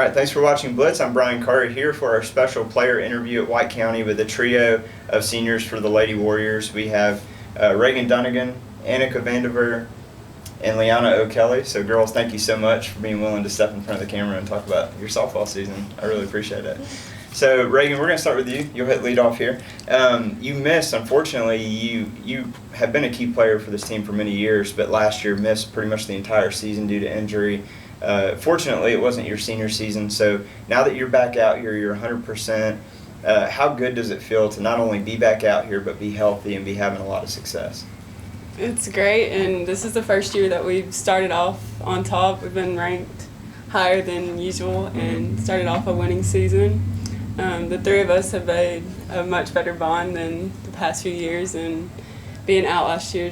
right, thanks for watching Blitz. I'm Brian Carter here for our special player interview at White County with a trio of seniors for the Lady Warriors. We have Reagan Dunagan, Annika Vandiver, and Liana O'Kelly. So girls, thank you so much for being willing to step in front of the camera and talk about your softball season. I really appreciate it. So Reagan, we're going to start with you. You'll hit lead off here. You missed, unfortunately, you have been a key player for this team for many years, but last year missed pretty much the entire season due to injury. Fortunately, it wasn't your senior season, so now that you're back out here, you're 100%. How good does it feel to not only be back out here, but be healthy and be having a lot of success? It's great, and this is the first year that we've started off on top. We've been ranked higher than usual and started off a winning season. The three of us have made a much better bond than the past few years, and being out last year,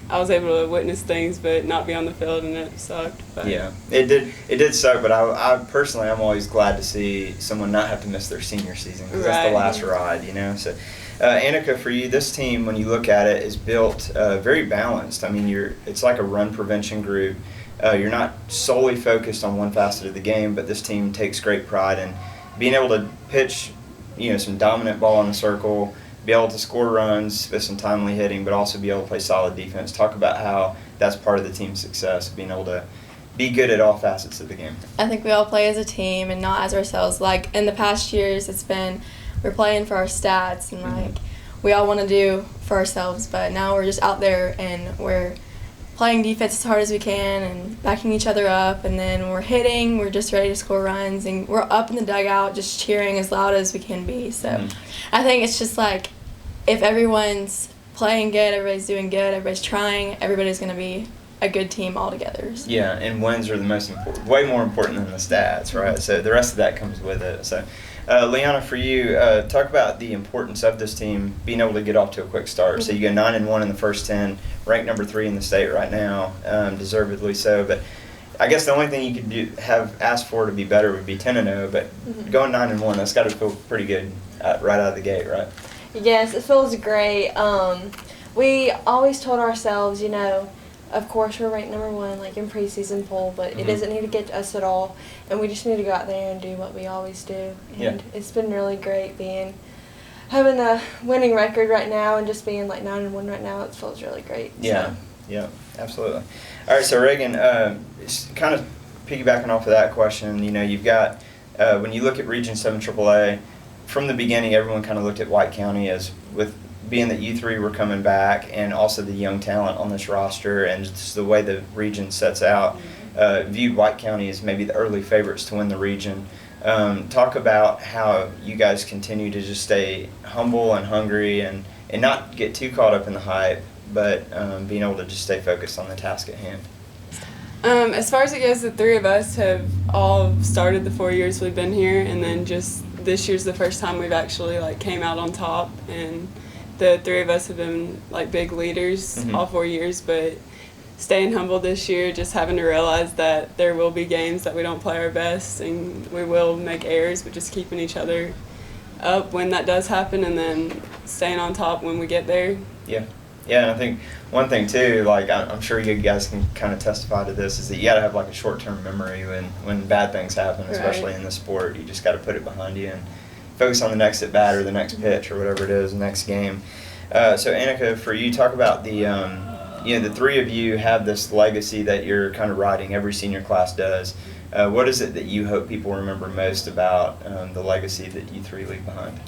I was able to witness things but not be on the field, and it sucked. But. Yeah, it did suck, but I personally, I'm always glad to see someone not have to miss their senior season, because that's the last ride, you know. So, Annika, for you, this team, when you look at it, is built very balanced. I mean, it's like a run prevention group. You're not solely focused on one facet of the game, but this team takes great pride in being able to pitch, some dominant ball in the circle, be able to score runs with some timely hitting, but also be able to play solid defense. Talk about how that's part of the team's success, being able to be good at all facets of the game. I think we all play as a team and not as ourselves. Like in the past years, we're playing for our stats and we all want to do for ourselves, but now we're just out there and we're playing defense as hard as we can and backing each other up, and then when we're hitting, we're just ready to score runs, and we're up in the dugout just cheering as loud as we can be. So I think it's just like if everyone's playing good, everybody's doing good, everybody's trying, everybody's going to be a good team all together. So. Yeah, and wins are the most important, way more important than the stats, right? So the rest of that comes with it. So Liana, for you, talk about the importance of this team being able to get off to a quick start. So you go 9-1 in the first 10, ranked number 3 in the state right now, deservedly so. But I guess the only thing you could have asked for to be better would be 10-0. But going 9-1, that's got to feel pretty good right out of the gate, right? Yes, it feels great. We always told ourselves, of course we're ranked number 1 in preseason poll, but it doesn't need to get to us at all, and we just need to go out there and do what we always do. And it's been really great having a winning record right now and just being 9-1 right now. It feels really great. Yeah, yeah, absolutely. All right, so Reagan, kind of piggybacking off of that question, you've got when you look at Region 7 AAA, from the beginning everyone kind of looked at White County as with being that you three were coming back and also the young talent on this roster and just the way the region sets out, viewed White County as maybe the early favorites to win the region. Talk about how you guys continue to just stay humble and hungry and not get too caught up in the hype, but being able to just stay focused on the task at hand. As far as it goes, the three of us have all started the 4 years we've been here, and then just this year's the first time we've actually came out on top, and the three of us have been big leaders all 4 years, but staying humble this year, just having to realize that there will be games that we don't play our best and we will make errors, but just keeping each other up when that does happen and then staying on top when we get there. Yeah. Yeah, and I think one thing too, I'm sure you guys can kind of testify to this, is that you got to have a short-term memory when bad things happen, especially in the sport. You just got to put it behind you and focus on the next at bat or the next pitch or whatever it is, next game. So Annika, for you, talk about the three of you have this legacy that you're kind of riding. Every senior class does. What is it that you hope people remember most about the legacy that you three leave behind?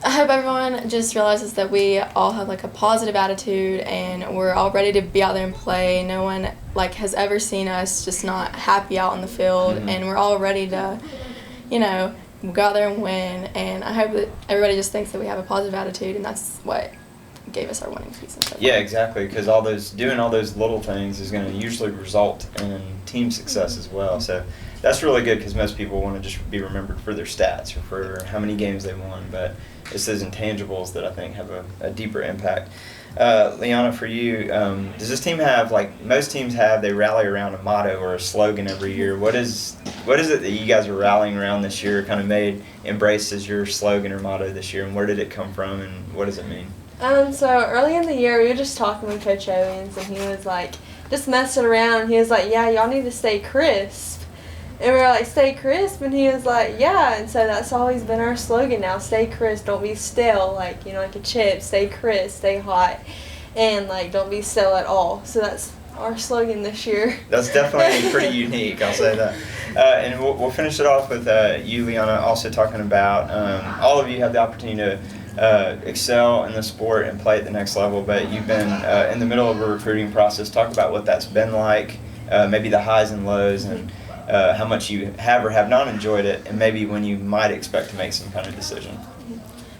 I hope everyone just realizes that we all have a positive attitude and we're all ready to be out there and play. No one has ever seen us just not happy out on the field, and we're all ready to, go out there and win. And I hope that everybody just thinks that we have a positive attitude, and that's what gave us our winning season. So yeah, exactly, because doing all those little things is going to usually result in team success as well. So that's really good, because most people want to just be remembered for their stats or for how many games they won, but it's those intangibles that I think have a deeper impact. Liana, for you, does this team have, most teams have, they rally around a motto or a slogan every year? What is it that you guys are rallying around this year, kind of embraced as your slogan or motto this year, and where did it come from, and what does it mean? So early in the year, we were just talking with Coach Owens, and he was just messing around, and he was yeah, y'all need to stay crisp. And we were like, stay crisp, and he was like, yeah. And so that's always been our slogan now: stay crisp, don't be stale. Like, you know, like a chip, stay crisp, stay hot, and like don't be stale at all. So that's our slogan this year. That's definitely pretty unique, I'll say that. And we'll finish it off with you, Liana, also talking about all of you have the opportunity to excel in the sport and play at the next level, but you've been in the middle of a recruiting process. Talk about what that's been like, maybe the highs and lows, and how much you have or have not enjoyed it, and maybe when you might expect to make some kind of decision.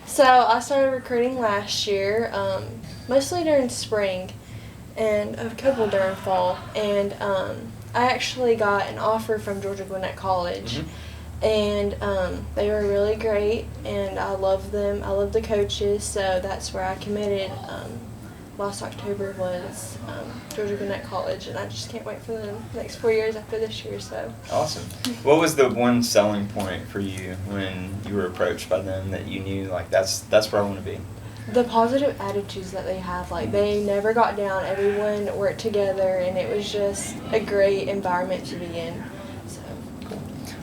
So I started recruiting last year, mostly during spring, and a couple during fall. And I actually got an offer from Georgia Gwinnett College, and they were really great, and I love them. I love the coaches, so that's where I committed. Last October was Georgia Gwinnett College, and I just can't wait for the next 4 years after this year. So Awesome. What was the one selling point for you when you were approached by them that you knew, like, that's where I want to be? the positive attitudes that they have, like they never got down. Everyone worked together, and it was just a great environment to be in.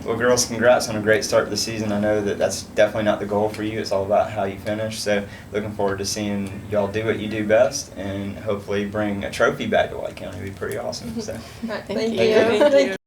Well, girls, congrats on a great start to the season. I know that that's definitely not the goal for you. It's all about how you finish. So looking forward to seeing y'all do what you do best and hopefully bring a trophy back to White County. It would be pretty awesome. So. Right, Thank thank you. you. Thank you.